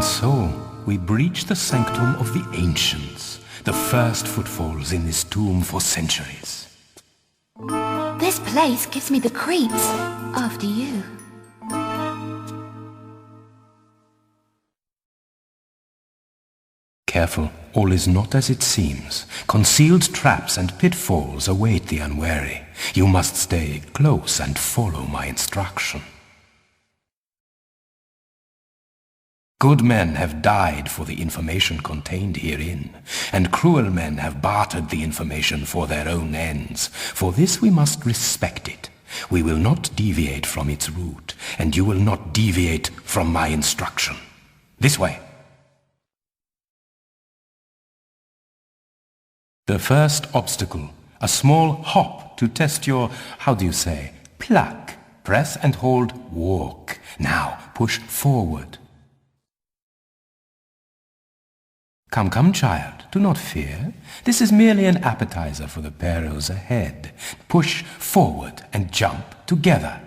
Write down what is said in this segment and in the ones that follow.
so, we breach the sanctum of the ancients, the first footfalls in this tomb for centuries. This place gives me the creeps. After you. Careful, all is not as it seems. Concealed traps and pitfalls await the unwary. You must stay close and follow my instruction. Good men have died for the information contained herein, and cruel men have bartered the information for their own ends. For this we must respect it. We will not deviate from its route, and you will not deviate from my instruction. This way. The first obstacle, a small hop to test your, how do you say, pluck. Press and hold walk. Now push forward. Come, come, child, do not fear. This is merely an appetizer for the perils ahead. Push forward and jump together.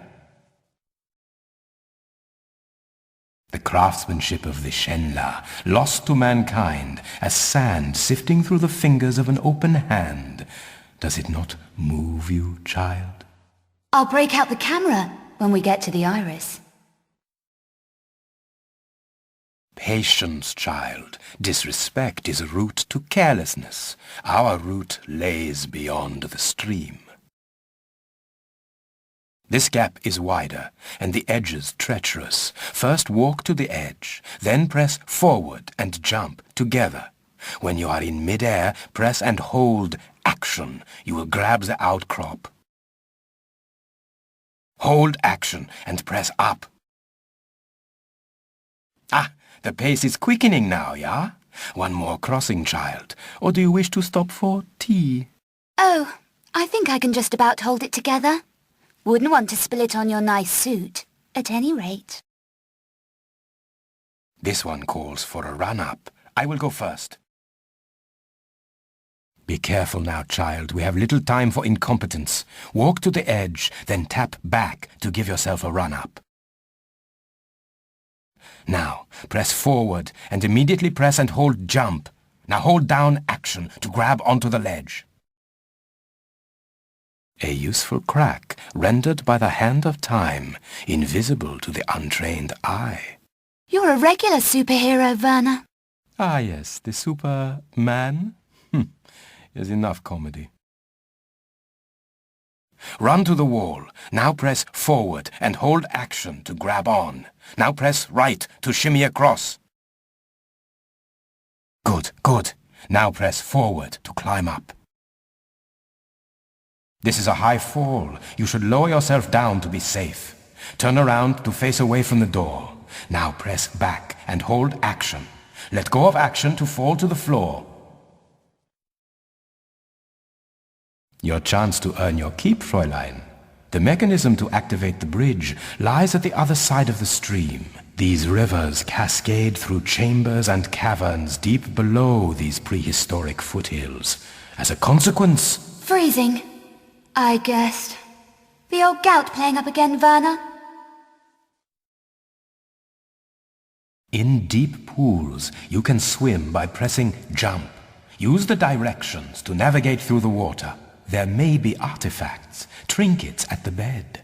The craftsmanship of the Jonell, lost to mankind, as sand sifting through the fingers of an open hand. Does it not move you, child? I'll break out the camera when we get to the iris. Patience, child. Disrespect is a route to carelessness. Our route lays beyond the stream. This gap is wider, and the edges treacherous. First walk to the edge, then press forward and jump together. When you are in mid-air, press and hold action. You will grab the outcrop. Hold action and press up. Ah! The pace is quickening now, yeah? One more crossing, child. Or do you wish to stop for tea? Oh, I think I can just about hold it together. Wouldn't want to spill it on your nice suit, at any rate. This one calls for a run-up. I will go first. Be careful now, child. We have little time for incompetence. Walk to the edge, then tap back to give yourself a run-up. Now, press forward and immediately press and hold jump. Now hold down action to grab onto the ledge. A useful crack rendered by the hand of time, invisible to the untrained eye. You're a regular superhero, Werner. Ah yes, the Superman? Is enough comedy. Run to the wall. Now press forward and hold action to grab on. Now press right to shimmy across. Good, good. Now press forward to climb up. This is a high fall. You should lower yourself down to be safe. Turn around to face away from the door. Now press back and hold action. Let go of action to fall to the floor. Your chance to earn your keep, Fräulein. The mechanism to activate the bridge lies at the other side of the stream. These rivers cascade through chambers and caverns deep below these prehistoric foothills. As a consequence... Freezing, I guessed. The old gout playing up again, Werner? In deep pools, you can swim by pressing jump. Use the directions to navigate through the water. There may be artifacts, trinkets at the bed.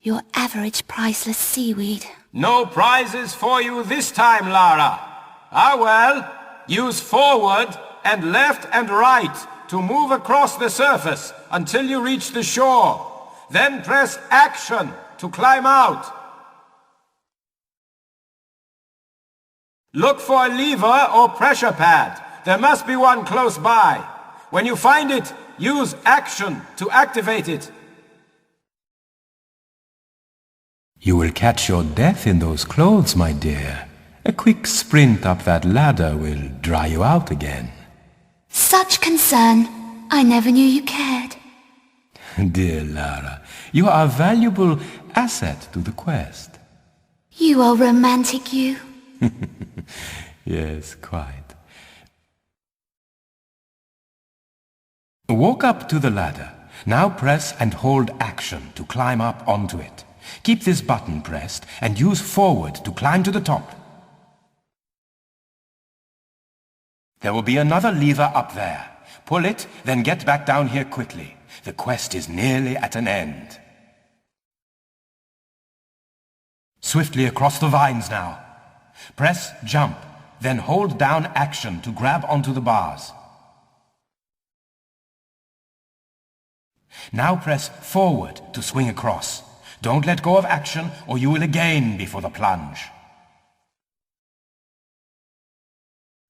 Your average priceless seaweed. No prizes for you this time, Lara. Ah well, use forward and left and right to move across the surface until you reach the shore. Then press action to climb out. Look for a lever or pressure pad. There must be one close by. When you find it, use action to activate it. You will catch your death in those clothes, my dear. A quick sprint up that ladder will dry you out again. Such concern. I never knew you cared. Dear Lara, you are a valuable asset to the quest. You are romantic, you. Yes, quite. Walk up to the ladder. Now press and hold action to climb up onto it. Keep this button pressed and use forward to climb to the top. There will be another lever up there. Pull it, then get back down here quickly. The quest is nearly at an end. Swiftly across the vines now. Press jump, then hold down action to grab onto the bars. Now press forward to swing across. Don't let go of action or you will again be for the plunge.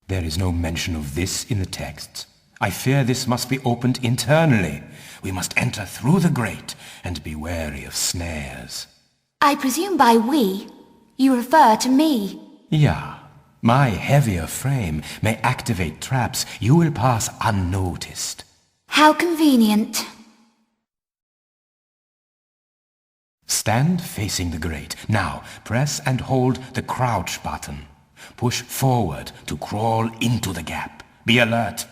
There is no mention of this in the texts. I fear this must be opened internally. We must enter through the grate and be wary of snares. I presume by we, you refer to me. Yeah. My heavier frame may activate traps you will pass unnoticed. How convenient. Stand facing the grate. Now, press and hold the crouch button. Push forward to crawl into the gap. Be alert.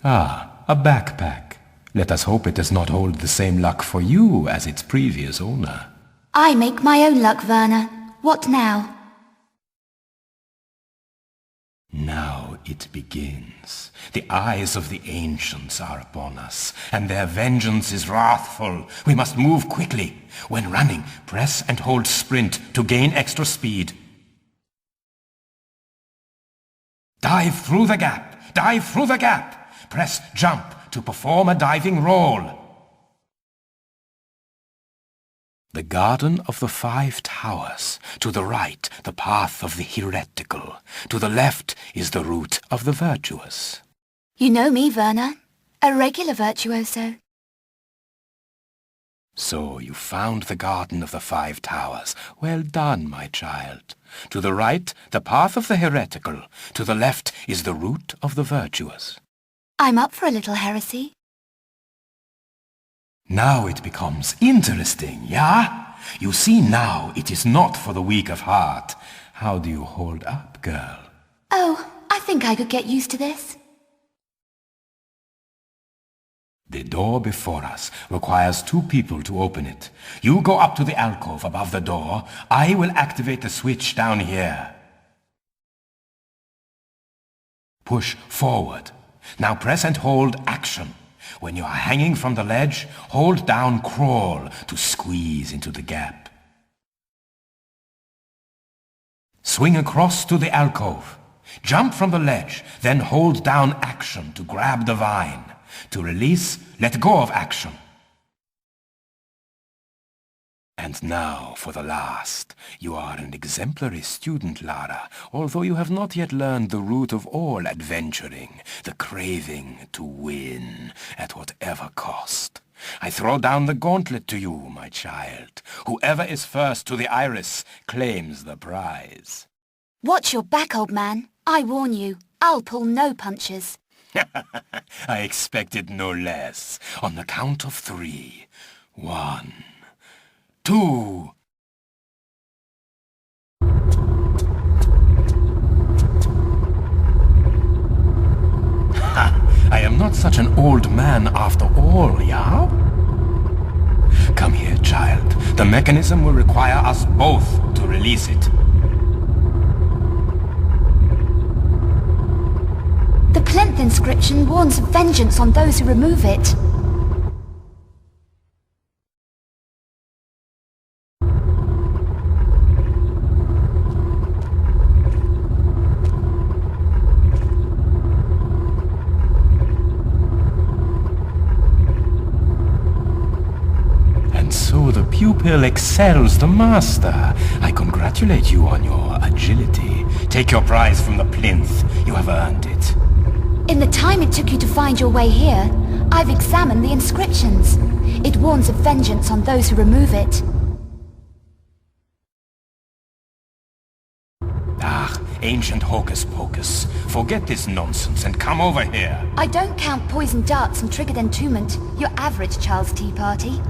Ah, a backpack. Let us hope it does not hold the same luck for you as its previous owner. I make my own luck, Werner. What now? Now it begins. The eyes of the ancients are upon us, and their vengeance is wrathful. We must move quickly. When running, press and hold sprint to gain extra speed. Dive through the gap! Dive through the gap! Press jump to perform a diving roll. The Garden of the Five Towers. To the right, the path of the heretical. To the left is the route of the virtuous. You know me, Werner. A regular virtuoso. So you found the Garden of the Five Towers. Well done, my child. To the right, the path of the heretical. To the left is the route of the virtuous. I'm up for a little heresy. Now it becomes interesting, yeah? You see now it is not for the weak of heart. How do you hold up, girl? Oh, I think I could get used to this. The door before us requires 2 people to open it. You go up to the alcove above the door. I will activate the switch down here. Push forward. Now press and hold action. When you are hanging from the ledge, hold down crawl to squeeze into the gap. Swing across to the alcove. Jump from the ledge, then hold down action to grab the vine. To release, let go of action. And now for the last. You are an exemplary student, Lara, although you have not yet learned the root of all adventuring, the craving to win, at whatever cost. I throw down the gauntlet to you, my child. Whoever is first to the iris claims the prize. Watch your back, old man. I warn you, I'll pull no punches. I expected no less. On the count of 3. 1, 2... I am not such an old man after all, yeah? Come here, child. The mechanism will require us both to release it. The plinth inscription warns of vengeance on those who remove it. So the pupil excels the master. I congratulate you on your agility. Take your prize from the plinth. You have earned it. In the time it took you to find your way here, I've examined the inscriptions. It warns of vengeance on those who remove it. Ah, ancient hocus-pocus. Forget this nonsense and come over here. I don't count poisoned darts and triggered entombment, your average Charles Tea Party.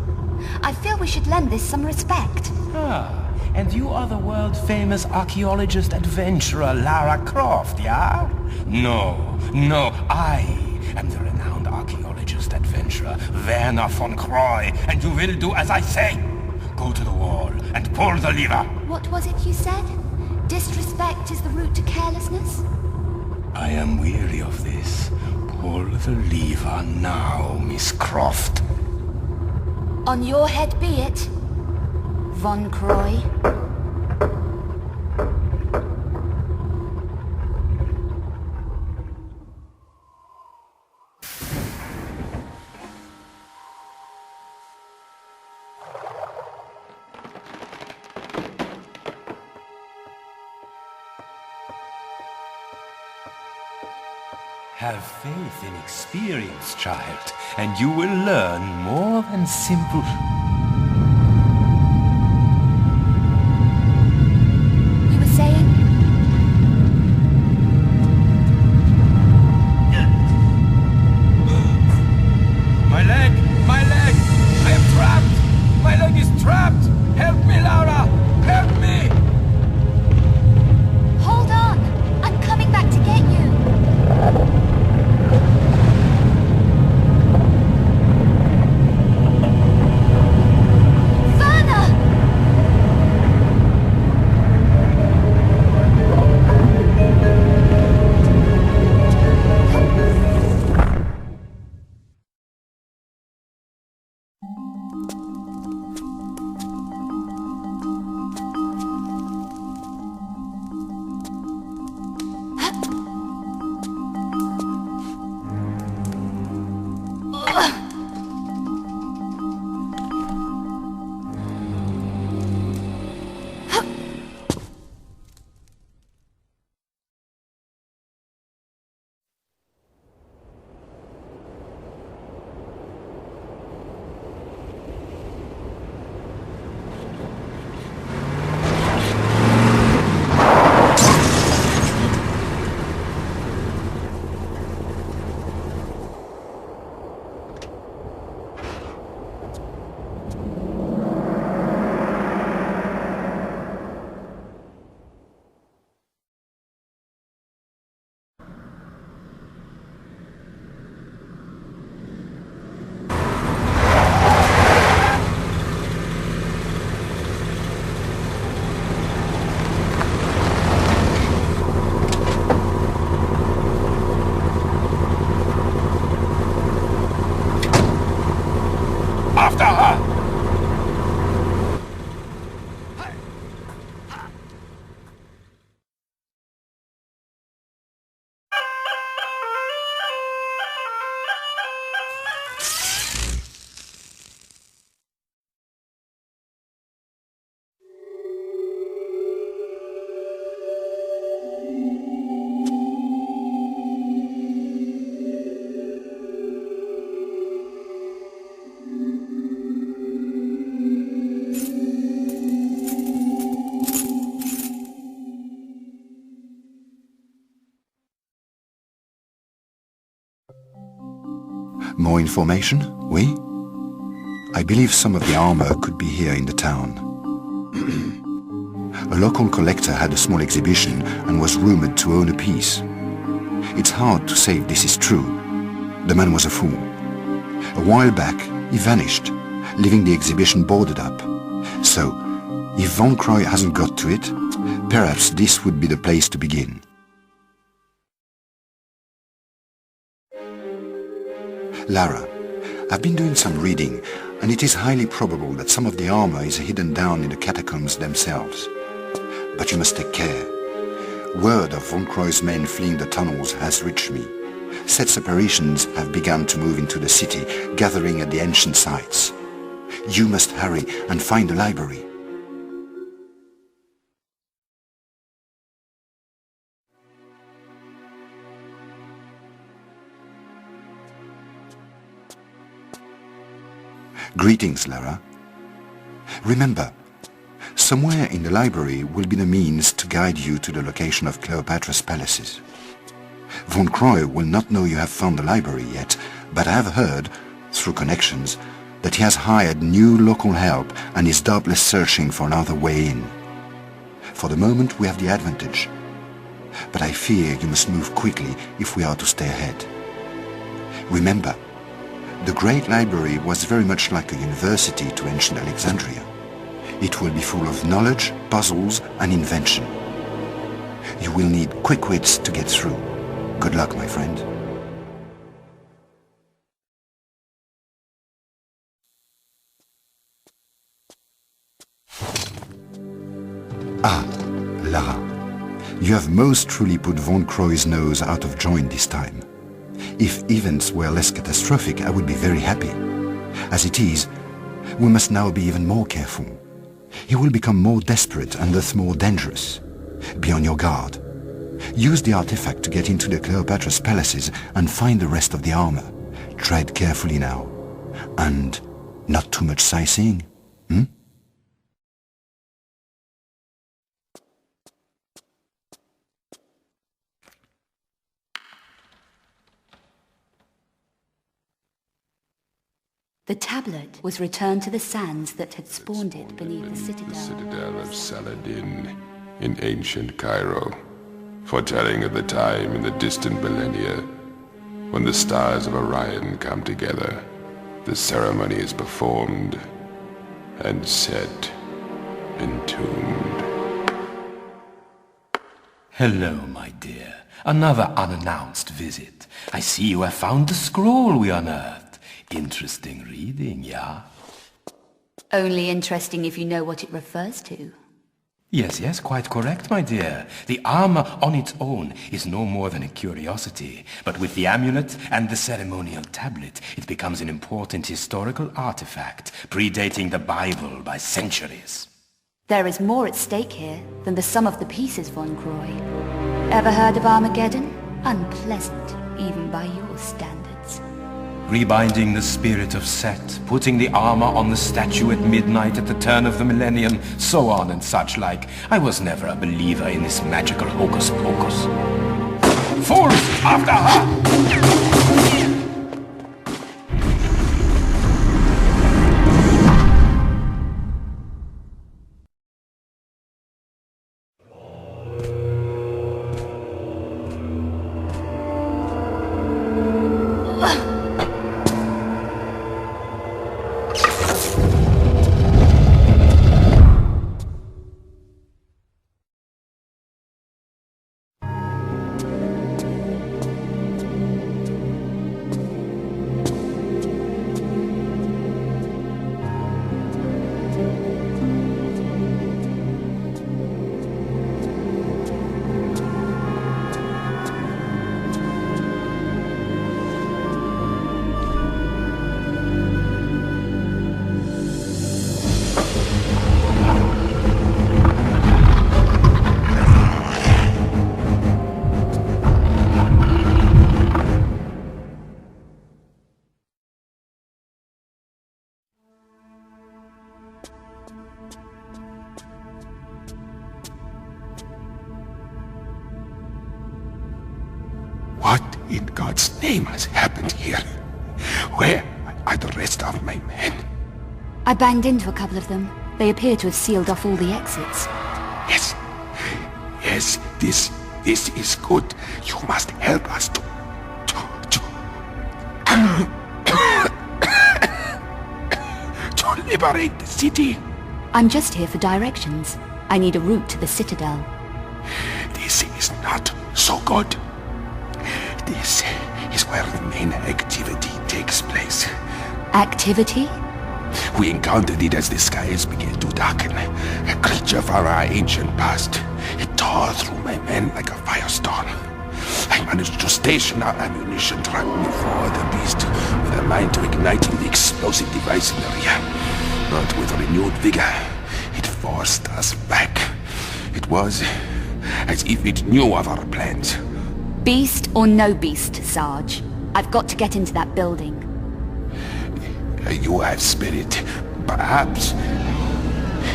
I feel we should lend this some respect. Ah, and you are the world-famous archaeologist adventurer Lara Croft, yeah? No, I am the renowned archaeologist adventurer Werner von Croy, and you will do as I say. Go to the wall and pull the lever. What was it you said? Disrespect is the route to carelessness? I am weary of this. Pull the lever now, Miss Croft. On your head be it, Von Croy. Have faith in experience, child, and you will learn more than simple... You were saying? My leg! My leg! I am trapped! My leg is trapped! Help me, Lara! Help me! Hold on! I'm coming back to get you! After her! More information, oui? I believe some of the armor could be here in the town. A local collector had a small exhibition and was rumored to own a piece. It's hard to say if this is true. The man was a fool. A while back, he vanished, leaving the exhibition boarded up. So, if Von Croy hasn't got to it, perhaps this would be the place to begin. Lara, I've been doing some reading, and it is highly probable that some of the armor is hidden down in the catacombs themselves. But you must take care. Word of Von Croy's men fleeing the tunnels has reached me. Set separations have begun to move into the city, gathering at the ancient sites. You must hurry and find the library. Greetings, Lara. Remember, somewhere in the library will be the means to guide you to the location of Cleopatra's palaces. Von Croy will not know you have found the library yet, but I have heard, through connections, that he has hired new local help and is doubtless searching for another way in. For the moment we have the advantage, but I fear you must move quickly if we are to stay ahead. Remember, the Great Library was very much like a university to ancient Alexandria. It will be full of knowledge, puzzles, and invention. You will need quick wits to get through. Good luck, my friend. Ah, Lara. You have most truly put Von Croy's nose out of joint this time. If events were less catastrophic, I would be very happy. As it is, we must now be even more careful. He will become more desperate and thus more dangerous. Be on your guard. Use the artifact to get into the Cleopatra's palaces and find the rest of the armor. Tread carefully now. And not too much sightseeing, hmm? The tablet was returned to the sands that had spawned it beneath the citadel. The citadel of Saladin in ancient Cairo, foretelling of the time in the distant millennia when the stars of Orion come together. The ceremony is performed and set, entombed. Hello, my dear. Another unannounced visit. I see you have found the scroll we unearthed. Interesting reading, yeah? Only interesting if you know what it refers to. Yes, quite correct, my dear. The armor on its own is no more than a curiosity, but with the amulet and the ceremonial tablet, it becomes an important historical artifact, predating the Bible by centuries. There is more at stake here than the sum of the pieces, Von Croy. Ever heard of Armageddon? Unpleasant, even by your standards. Rebinding the spirit of Set, putting the armor on the statue at midnight at the turn of the millennium, so on and such like. I was never a believer in this magical hocus-pocus. Fools! After her! What in God's name has happened here? Where are the rest of my men? I banged into a couple of them. They appear to have sealed off all the exits. Yes, this is good. You must help us to liberate the city. I'm just here for directions. I need a route to the citadel. This is not so good. This is where the main activity takes place. Activity? We encountered it as the skies began to darken. A creature from our ancient past. It tore through my men like a firestorm. I managed to station our ammunition truck before the beast with a mind to igniting the explosive device in the rear. but with renewed vigor, it forced us back. It was as if it knew of our plans. Beast or no beast, Sarge. I've got to get into that building. You have spirit, perhaps.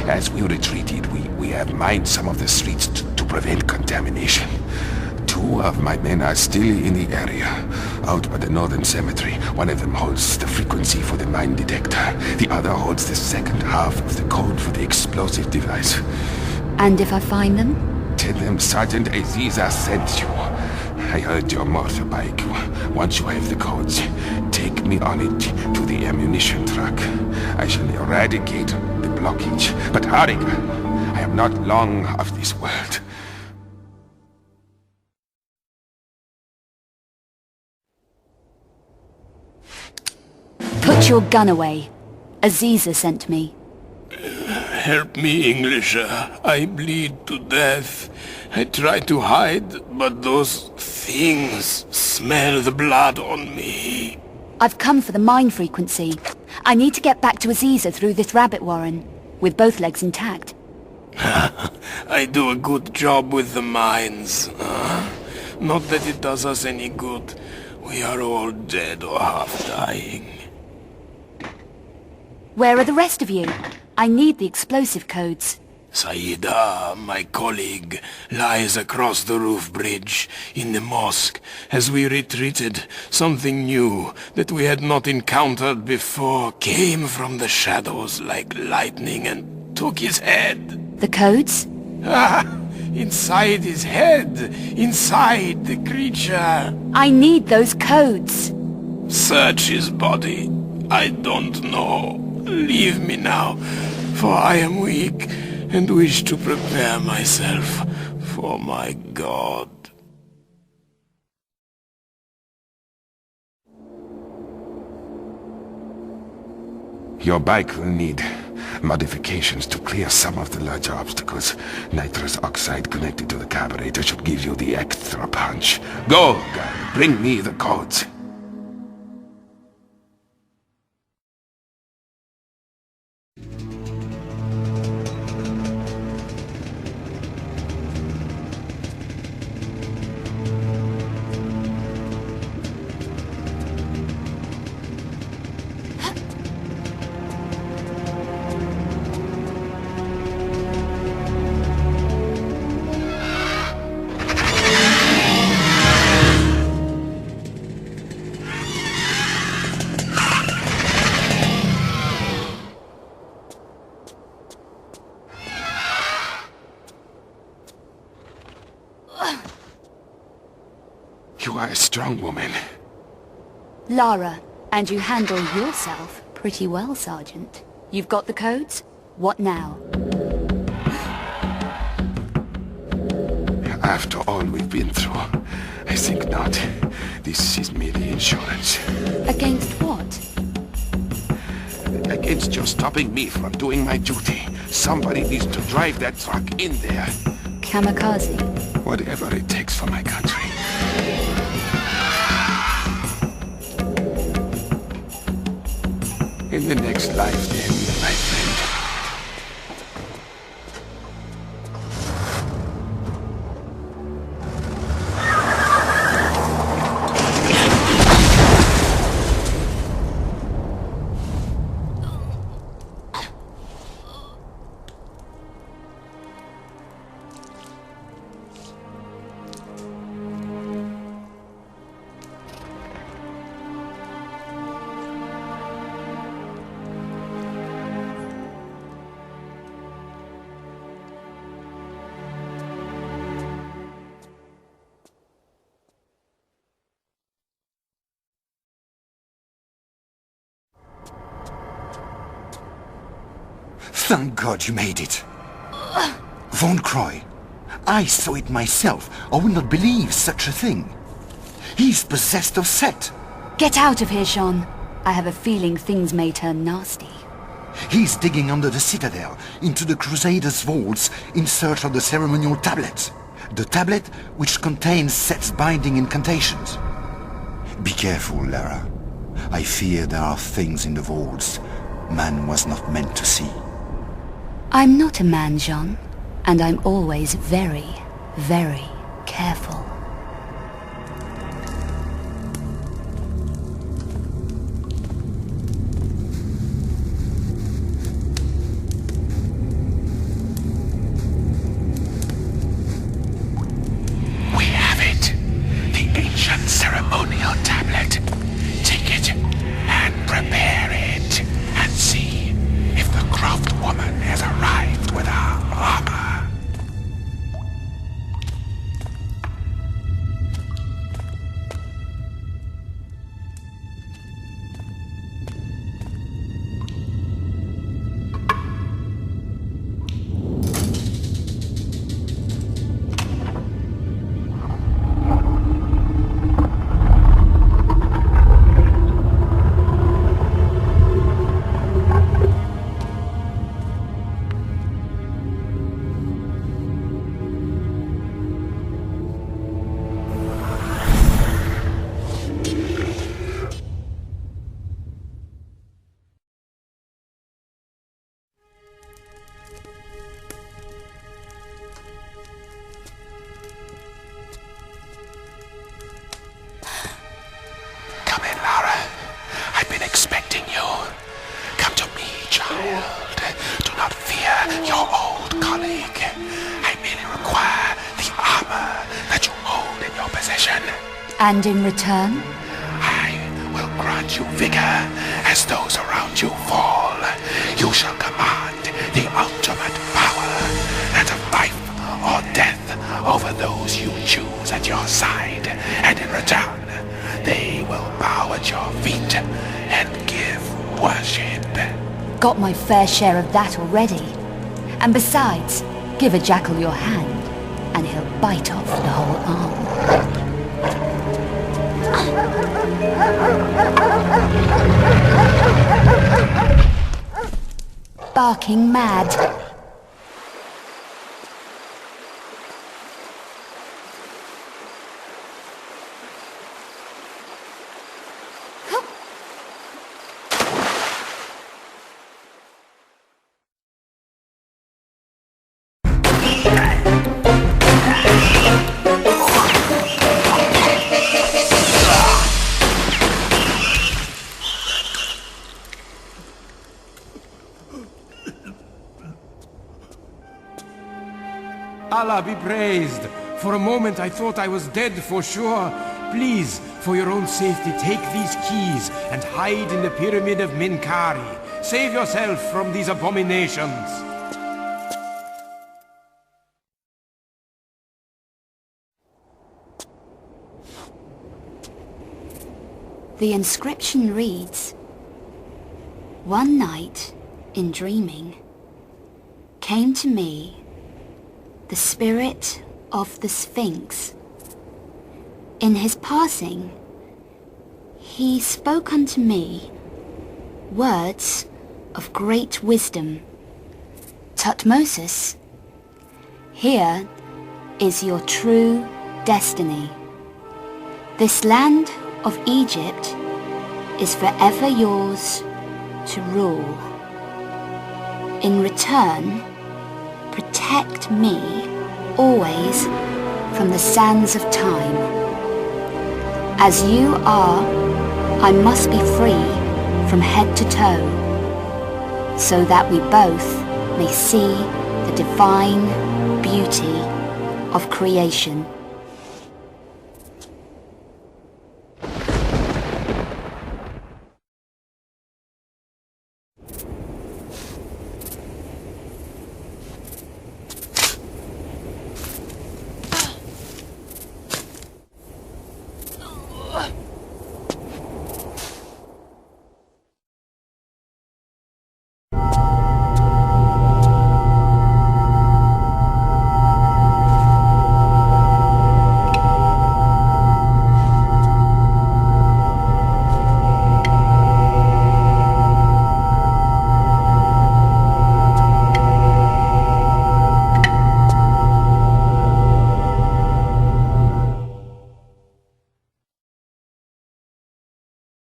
As we retreated, we have mined some of the streets to prevent contamination. 2 of my men are still in the area, out by the northern cemetery. One of them holds the frequency for the mine detector. The other holds the second half of the code for the explosive device. And if I find them? Tell them Sergeant Aziza sent you. I heard your motorbike. Once you have the codes, take me on it to the ammunition truck. I shall eradicate the blockage. But hurry, I am not long of this world. Put your gun away. Aziza sent me. Help me, Englisher. I bleed to death. I try to hide, but those things smell the blood on me. I've come for the mine frequency. I need to get back to Aziza through this rabbit warren, with both legs intact. I do a good job with the mines. Not that it does us any good. We are all dead or half dying. Where are the rest of you? I need the explosive codes. Saida, my colleague, lies across the roof bridge, in the mosque. As we retreated, something new that we had not encountered before came from the shadows like lightning and took his head. The codes? Ah! Inside his head! Inside the creature! I need those codes! Search his body. I don't know. Leave me now, for I am weak and wish to prepare myself for my god. Your bike will need modifications to clear some of the larger obstacles. Nitrous oxide connected to the carburetor should give you the extra punch. Go, girl, bring me the codes. You are a strong woman. Lara, and you handle yourself pretty well, Sergeant. You've got the codes? What now? After all we've been through, I think not. This is merely insurance. Against what? Against your stopping me from doing my duty. Somebody needs to drive that truck in there. Kamikaze. Whatever it takes for my country. In the next life, then, my friend. Thank God you made it. Von Croy. I saw it myself. I would not believe such a thing. He's possessed of Set. Get out of here, Sean. I have a feeling things may turn nasty. He's digging under the citadel, into the Crusaders' vaults, in search of the ceremonial tablet. The tablet which contains Set's binding incantations. Be careful, Lara. I fear there are things in the vaults man was not meant to see. I'm not a man, Jean, and I'm always very, very careful. We have it. The ancient ceremonial tablet. Take it and prepare it, and see if the Croft woman has arrived with her armor. Come in, Lara. I've been expecting you. Come to me, child. Do not fear your old colleague. I merely require the armor that you hold in your possession. And in return? I will grant you vigor as those around you fall. You shall command the ultimate power, that of life or death, over those you choose at your side. And in return, they will bow at your feet and give worship. Got my fair share of that already. And besides, give a jackal your hand, and he'll bite off the whole arm. Barking mad. Allah be praised! For a moment I thought I was dead for sure. Please, for your own safety, take these keys and hide in the pyramid of Minkari. Save yourself from these abominations. The inscription reads, "One night, in dreaming, came to me the spirit of the Sphinx. In his passing, he spoke unto me words of great wisdom. Tutmosis, here is your true destiny. This land of Egypt is forever yours to rule. In return, protect me always from the sands of time. As you are, I must be free from head to toe, so that we both may see the divine beauty of creation."